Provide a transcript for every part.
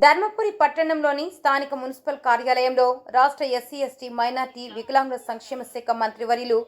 ధర్మపురి పట్టణంలోని స్థానిక మున్సిపల్ కార్యాలయంలో రాష్ట్ర ఎస్సీ ఎస్టీ మైనార్టీ వికలాంగుల సంక్షేమ శాఖ మంత్రివర్యులు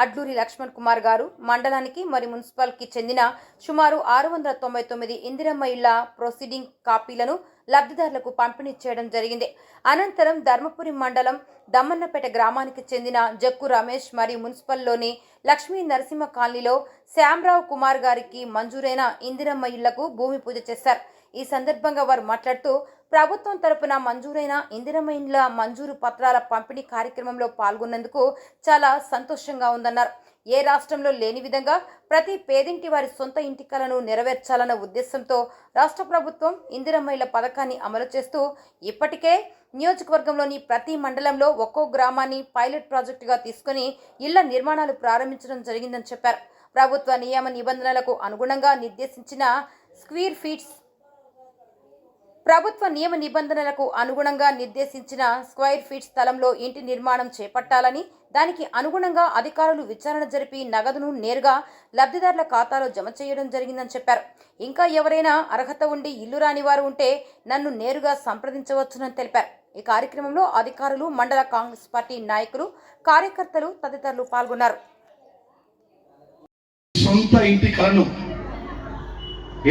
అడ్లూరి లక్ష్మణ్ కుమార్ గారు మండలానికి మరియు మున్సిపల్కి చెందిన సుమారు 699 ఇందిరమ్మ ఇళ్ల ప్రొసీడింగ్ కాపీలను లబ్ధిదారులకు పంపిణీ చేయడం జరిగింది. అనంతరం ధర్మపురి మండలం దమ్మన్నపేట గ్రామానికి చెందిన జక్కు రమేష్ మరియు మున్సిపల్లోని లక్ష్మీ నరసింహ కాలనీలో శ్యామరావు కుమార్ గారికి మంజూరైన ఇందిరమ్మ ఇళ్లకు భూమి పూజ చేశారు. ఈ సందర్భంగా వారు మాట్లాడుతూ ప్రభుత్వం తరపున మంజూరైన ఇందిరమ్మ ఇండ్ల మంజూరు పత్రాల పంపిణీ కార్యక్రమంలో పాల్గొన్నందుకు చాలా సంతోషంగా ఉందన్నారు. ఏ రాష్ట్రంలో లేని విధంగా ప్రతి పేదింటి వారి సొంత ఇంటి కలను నెరవేర్చాలన్న ఉద్దేశంతో రాష్ట్ర ప్రభుత్వం ఇందిరమ్మ ఇళ్ల పథకాన్ని అమలు చేస్తూ ఇప్పటికే నియోజకవర్గంలోని ప్రతి మండలంలో ఒక్కో గ్రామాన్ని పైలట్ ప్రాజెక్టుగా తీసుకుని ఇళ్ల నిర్మాణాలు ప్రారంభించడం జరిగిందని చెప్పారు. ప్రభుత్వ నియమ నిబంధనలకు అనుగుణంగా నిర్దేశించిన స్క్వేర్ ఫీట్ స్థలంలో ఇంటి నిర్మాణం చేపట్టాలని, దానికి అనుగుణంగా అధికారులు విచారణ జరిపి నగదును నేరుగా లబ్ధిదారుల ఖాతాలో జమ చేయడం జరిగిందని చెప్పారు. ఇంకా ఎవరైనా అర్హత ఉండి ఇల్లు రాని వారు ఉంటే నన్ను నేరుగా సంప్రదించవచ్చునని తెలిపారు. ఈ కార్యక్రమంలో అధికారులు, మండల కాంగ్రెస్ పార్టీ నాయకులు, కార్యకర్తలు తదితరులు పాల్గొన్నారు. సొంత ఇంటి కలను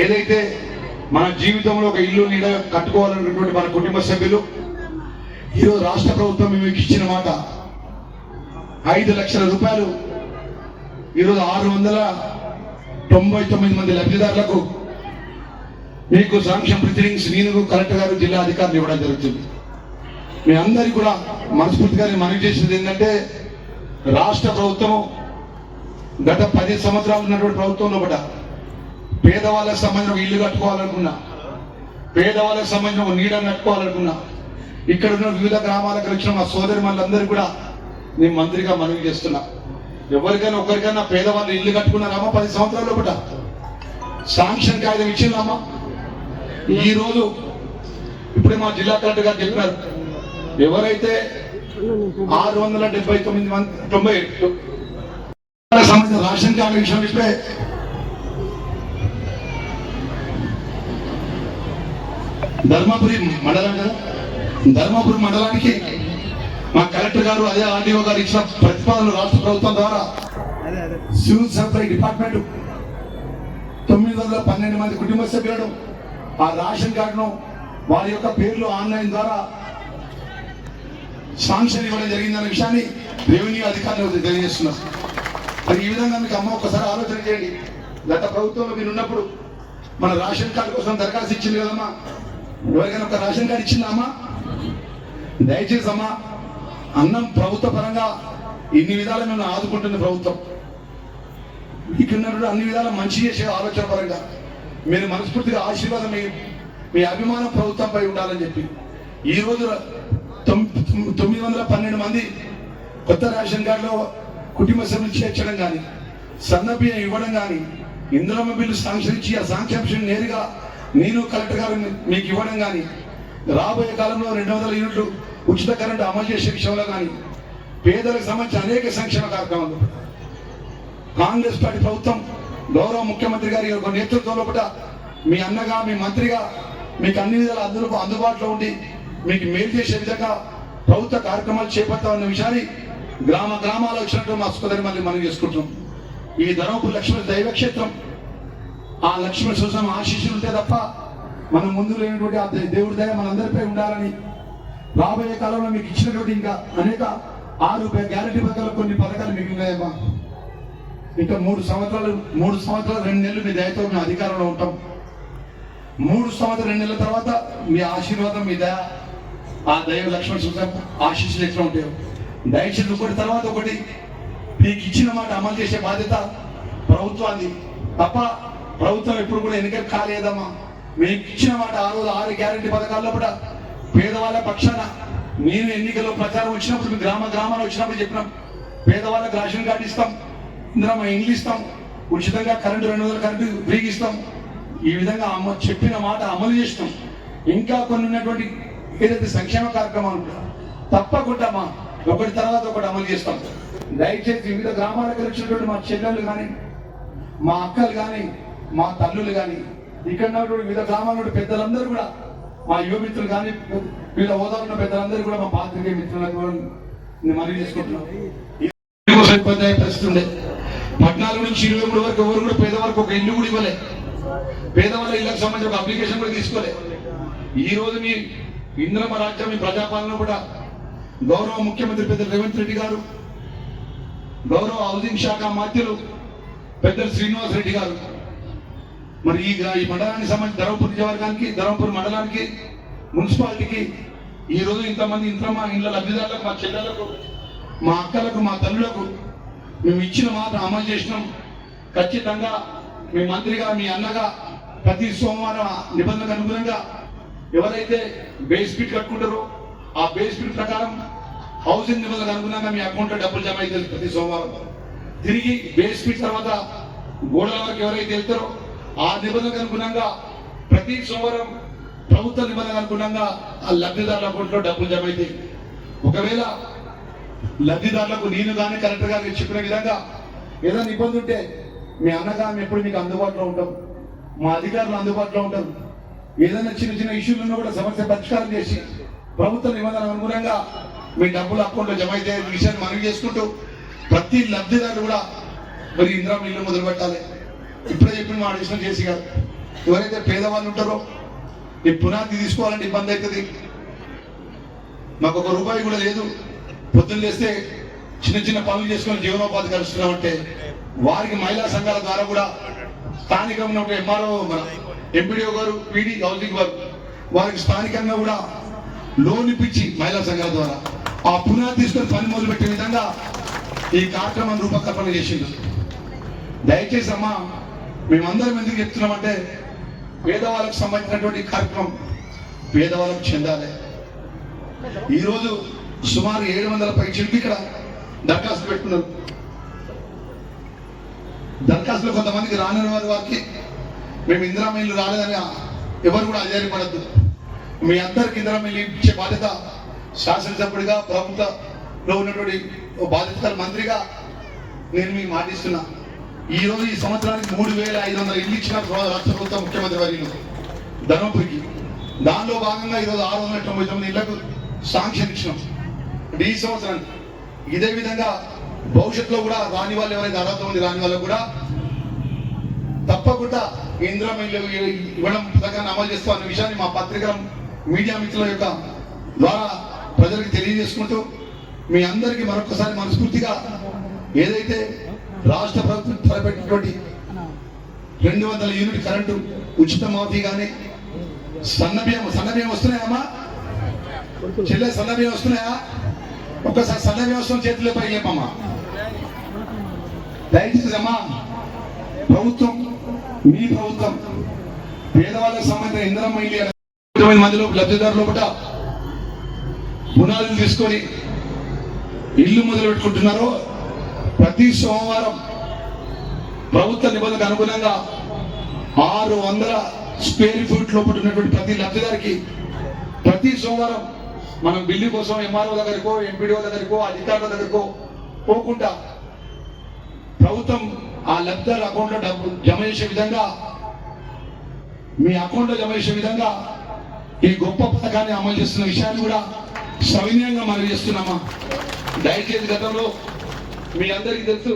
ఏదైతే మన జీవితంలో ఒక ఇల్లు నీడ కట్టుకోవాలన్నటువంటి మన కుటుంబ సభ్యులు ఈరోజు రాష్ట్ర ప్రభుత్వం మీకు ఇచ్చిన మాట 5 లక్షల రూపాయలు ఈరోజు 699 మంది లబ్ధిదారులకు మీకు శాంక్షన్ ప్రొసీడింగ్స్ నేను కలెక్టర్ గారు, జిల్లా అధికారులు ఇవ్వడం జరుగుతుంది. మీ అందరికీ కూడా మనస్ఫూర్తిగా మనవి చేసేది ఏంటంటే రాష్ట్ర ప్రభుత్వం గత 10 సంవత్సరాలు ఉన్నటువంటి ప్రభుత్వంలో కూడా పేదవాళ్ళకి సంబంధించిన ఇల్లు కట్టుకోవాలనుకున్నా, పేదవాళ్ళకి సంబంధించిన నీడని కట్టుకోవాలనుకున్నా, ఇక్కడ ఉన్న వివిధ గ్రామాలకు వచ్చిన మా సోదరి మనందరూ కూడా నేను మంత్రిగా మనవి చేస్తున్నా. ఎవరికైనా ఒకరికైనా పేదవాళ్ళు ఇల్లు కట్టుకున్నారామా? 10 సంవత్సరాల్లో కూడా శాంక్షన్ కాగితం ఇచ్చిందామా? ఈ రోజు ఇప్పుడే మా జిల్లా కలెక్టర్ గారు చెప్పారు, ఎవరైతే 679 మంది సంబంధించిన రేషన్ కార్డు విషయం ఇస్తే ధర్మపురి మండలం కదా, ధర్మపురి మండలానికి మా కలెక్టర్ గారు అదే ఆర్డీఓ గారు ఇచ్చిన ప్రతిపాదనలు రాష్ట్ర ప్రభుత్వం ద్వారా సివిల్ సప్లై డిపార్ట్మెంట్ 912 మంది కుటుంబ సభ్యులను ఆ రేషన్ కార్డును వారి యొక్క పేర్లు ఆన్లైన్ ద్వారా శాంక్షన్ ఇవ్వడం జరిగిందన్న విషయాన్ని రెవెన్యూ అధికారులు తెలియజేస్తున్నారు. మరి ఈ విధంగా మీకు అమ్మ ఒకసారి ఆలోచన చేయండి. గత ప్రభుత్వంలో మీరు ఉన్నప్పుడు మన రేషన్ కార్డు కోసం దరఖాస్తు ఇచ్చింది కదమ్మా, ఎవరికైనా ఒక రేషన్ కార్డు ఇచ్చిందమ్మా? దయచేసి అమ్మా, అన్నం ప్రభుత్వ పరంగా ఇన్ని విధాలు మేము ఆదుకుంటుంది ప్రభుత్వం. మీకు ఉన్నప్పుడు అన్ని విధాల మంచి చేసే ఆలోచన పరంగా మీరు మనస్ఫూర్తిగా ఆశీర్వాదం మీ అభిమానం ప్రభుత్వంపై ఉండాలని చెప్పి ఈరోజు 912 మంది కొత్త రేషన్ కార్డులో కుటుంబ సభ్యులు చేర్చడం కానీ, సన్నబియ్యం ఇవ్వడం కానీ, ఇందిరమ్మ బిల్లు శాంక్షన్ ఇచ్చి ఆ శాంక్షన్ నేరుగా నేను కలెక్టర్ గారు మీకు ఇవ్వడం కానీ, రాబోయే కాలంలో 200 యూనిట్లు ఉచిత కరెంటు అమలు చేసే విషయంలో కానీ, పేదలకు సంబంధించిన అనేక సంక్షేమ కార్యక్రమాలు కాంగ్రెస్ పార్టీ ప్రభుత్వం గౌరవ ముఖ్యమంత్రి గారి యొక్క నేతృత్వంలో కూడా మీ అన్నగా, మీ మంత్రిగా మీకు అన్ని విధాల అందుబాటులో ఉండి మీకు మేలు చేసే విధంగా ప్రభుత్వ కార్యక్రమాలు చేపడతామన్న విషయాన్ని గ్రామాల్లో వచ్చినట్టు మా సోదరి మళ్ళీ మనం చేసుకుంటున్నాం. ఈ ధర్మపురి లక్ష్మణ దైవక్షేత్రం, ఆ లక్ష్మణ సుసం ఆశీస్సులు ఉంటే తప్ప మనం ముందు లేనటువంటి ఆ దేవుడి దయ మనందరిపై ఉండాలని రాబోయే కాలంలో మీకు ఇచ్చినటువంటి ఇంకా అనేక 6 గ్యారెంటీ పథకాలు కొన్ని పథకాలు మీకు ఉన్నాయమ్మా. ఇంకా 3 సంవత్సరాలు 2 నెలలు మీ దయతో మీ అధికారంలో ఉంటాం. 3 సంవత్సరాలు 2 నెలల తర్వాత మీ ఆశీర్వాదం, మీ దయ, ఆ దైవ లక్ష్మణ సుసం ఆశీస్సులు ఎట్లా ఉంటాయో దయచేసి ఒకటి తర్వాత ఒకటి మీకు ఇచ్చిన మాట అమలు చేసే బాధ్యత ప్రభుత్వాన్ని తప్ప ప్రభుత్వం ఎప్పుడు కూడా ఎన్నికలు కాలేదమ్మా. మీకు ఇచ్చిన మాట ఆ రోజు 6 గ్యారెంటీ పథకాల్లో కూడా పేదవాళ్ళ పక్షాన నేను ఎన్నికల్లో ప్రచారం వచ్చినప్పుడు గ్రామాలు వచ్చినప్పుడు చెప్పినాం, పేదవాళ్ళకి రేషన్ కార్డు ఇస్తాం, ఇందిరమ్మ ఇండ్లు ఇస్తాం, ఉచితంగా కరెంటు 200 కరెంటు ఫ్రీగా ఇస్తాం. ఈ విధంగా చెప్పిన మాట అమలు చేస్తాం. ఇంకా కొన్ని ఉన్నటువంటి ఏదైతే సంక్షేమ కార్యక్రమాలు తప్పకుండా ఒకటి తర్వాత ఒకటి అమలు చేస్తాం. దయచేసి వివిధ గ్రామాలకు వచ్చినటువంటి మా చెల్లెళ్ళు కానీ, మా అక్కలు కానీ, మా తల్లులు కానీ, ఇక్కడ ఉన్నటువంటి వివిధ గ్రామాల పెద్దలందరూ కూడా మా యువ మిత్రులు కానీ వీళ్ళ హోదా ఉన్న పెద్దలందరూ కూడా మా పాత్రికేయ మిత్రులకు నేను మనవి చేసుకుంటున్నాం. ఇబ్బంది అయ్యే పరిస్థితి ఉండే 14 నుంచి 23 వరకు ఎవరు కూడా పేదవారికి ఒక ఇల్లు కూడా ఇవ్వలే. పేదవాళ్ళ ఇళ్లకు సంబంధించిన ఒక అప్లికేషన్ కూడా తీసుకోలే. ఈ రోజు మీ ఇంద్రమ రాజ్యం మీ ప్రజాపాలన కూడా గౌరవ ముఖ్యమంత్రి పెద్ద రేవంత్ రెడ్డి గారు, గౌరవ హౌసింగ్ శాఖ మంత్రులు పెద్దలు శ్రీనివాస్ రెడ్డి గారు మరి ఈ మండలానికి సంబంధించి ధర్మపురి నియోజకవర్గానికి, ధర్మపురి మండలానికి, మున్సిపాలిటీకి ఈ రోజు ఇంతమంది ఇంద్రమ ఇళ్ల లబ్ధిదారులకు, మా చెల్లెలకు, మా అక్కలకు, మా తల్లులకు మేము ఇచ్చిన మాట అమలు చేసినాం. ఖచ్చితంగా మీ మంత్రిగా, మీ అన్నగా ప్రతి సోమవారం నిబంధనలకు అనుగుణంగా ఎవరైతే బేస్ ఫీట్ కట్టుకుంటారో ఆ బేస్ ఫీట్ ప్రకారం హౌసింగ్ నిబంధనలకు అనుగుణంగా మీ అకౌంట్లో డబ్బులు జమ అయితే ప్రతి సోమవారం తిరిగి బేస్ ఫీట్ తర్వాత గోడల వరకు ఎవరైతే వెళ్తారో ఆ నిబంధనలకు అనుగుణంగా ప్రతి సోమవారం ప్రభుత్వ నిబంధనలకు అనుగుణంగా ఆ లబ్ధిదారుల అకౌంట్లో డబ్బులు జమ అవుతాయి. ఒకవేళ లబ్ధిదారులకు నేను కానీ కలెక్టర్ గారికి చెప్పిన విధంగా ఏదైనా ఇబ్బంది ఉంటే మీ అన్నగా మేము ఎప్పుడు మీకు అందుబాటులో ఉంటాం, మా అధికారులు అందుబాటులో ఉంటారు. ఏదైనా చిన్న చిన్న ఇష్యూలు ఉన్నా కూడా సమస్య పరిష్కారం చేసి ప్రభుత్వ నిబంధనలకు అనుగుణంగా మీ డబ్బులు అకౌంట్లో జమ అయితే విషయాన్ని మనవి చేసుకుంటూ ప్రతి లబ్ధిదారులు కూడా మరి ఇందిరమ్మ ఇల్లు మొదలు పెట్టాలి. ఇప్పుడే చెప్పిన మా అడిషనల్ చేసి గారు ఎవరైతే పేదవాళ్ళు ఉంటారో ఈ పునాది తీసుకోవాలంటే ఇబ్బంది అవుతుంది. మాకు ఒక రూపాయి కూడా లేదు, పొద్దున్న లేస్తే చిన్న చిన్న పనులు చేసుకొని జీవనోపాధి కలుస్తున్నామంటే వారికి మహిళా సంఘాల ద్వారా కూడా స్థానికంగా ఉన్న ఎంఆర్ఓ మన ఎంపీడీఓ గారు, పీడీ హౌసింగ్ వారు వారికి స్థానికంగా కూడా లోన్ ఇప్పించి మహిళా సంఘాల ద్వారా ఆ పునాది తీసుకొని పని మొదలుపెట్టే విధంగా ఈ కార్యక్రమం రూపకల్పన చేసింది. దయచేసి అమ్మా మేమందరం ఎందుకు చెప్తున్నామంటే పేదవాళ్ళకు సంబంధించినటువంటి కార్యక్రమం పేదవాళ్ళకు చెందాలి. ఈరోజు సుమారు 700 పైచిలకు ఇక్కడ దరఖాస్తు పెట్టుకున్నారు. దరఖాస్తులో కొంతమందికి రాని వారికి మేము ఇందిరమ్మ ఇల్లు రాలేదని ఎవరు కూడా ఆశ్చర్యపడద్దు. మీ అందరికి ఇందిరమ్మ ఇల్లు ఇచ్చే బాధ్యత శాసనసభ్యుడిగా, ప్రభుత్వంలో ఉన్నటువంటి బాధ్యత మంత్రిగా నేను మీకు మాటిస్తున్నా. ఈ రోజు ఈ సంవత్సరానికి 3500 ఇల్లు ఇచ్చిన రాష్ట్ర ప్రభుత్వ ముఖ్యమంత్రి వర్యులు ధర్మపురికి. దానిలో భాగంగా ఈరోజు 699 ఇళ్లకు శాంక్షన్ ఇచ్చినాం ఈ సంవత్సరానికి. ఇదే విధంగా భవిష్యత్తులో కూడా రాని వాళ్ళు ఎవరైతే అర్హత ఉంది రాని వాళ్ళకు కూడా తప్పకుండా ఇందిరమ్మ ఇల్లు ఇవ్వడం పథకాన్ని అమలు చేస్తామన్న విషయాన్ని మా పత్రికల మీడియా మిత్రుల యొక్క ద్వారా ప్రజలకు తెలియజేసుకుంటూ మీ అందరికీ మరొకసారి మనస్ఫూర్తిగా ఏదైతే రాష్ట్ర ప్రభుత్వం తలపెట్టినటువంటి 200 యూనిట్ కరెంటు ఉచిత మాఫీ కానీ సన్నబియ్యం వస్తున్నాయమ్మా చెల్లె, సన్నబియ్యం వస్తున్నాయా? ఒక్కసారి సన్నబియ్యం వస్తున్న చేతుల్లో పై చెప్పమ్మా. దయచేసి అమ్మా ప్రభుత్వం, మీ ప్రభుత్వం పేదవాళ్ళకు సంబంధించిన ఇందిరమ్మ ఇల్లు 9 మందిలో లబ్ధిదారులు ఒకట పునాదులు తీసుకొని ఇల్లు మొదలు పెట్టుకుంటున్నారో ప్రతి సోమవారం ప్రభుత్వ నిబంధనలకు అనుగుణంగా 600 స్క్వేర్ ఫీట్ లోపల ఉన్నటువంటి ప్రతి లబ్ధిదారికి ప్రతి సోమవారం మనం బిల్లు కోసం ఎంఆర్ఓ దగ్గరకో, ఎంపీడీఓ దగ్గరకో, అధికారుల దగ్గరకో పోకుండా ప్రభుత్వం ఆ లబ్ధిదారు అకౌంట్లో డబ్బు జమ చేసే విధంగా, మీ అకౌంట్లో జమ చేసే విధంగా ఈ గొప్ప పథకాన్ని అమలు చేస్తున్న విషయాన్ని కూడా సవినయంగా మనం చేస్తున్నామా. దయచేసి గతంలో మీ అందరికీ తెలుసు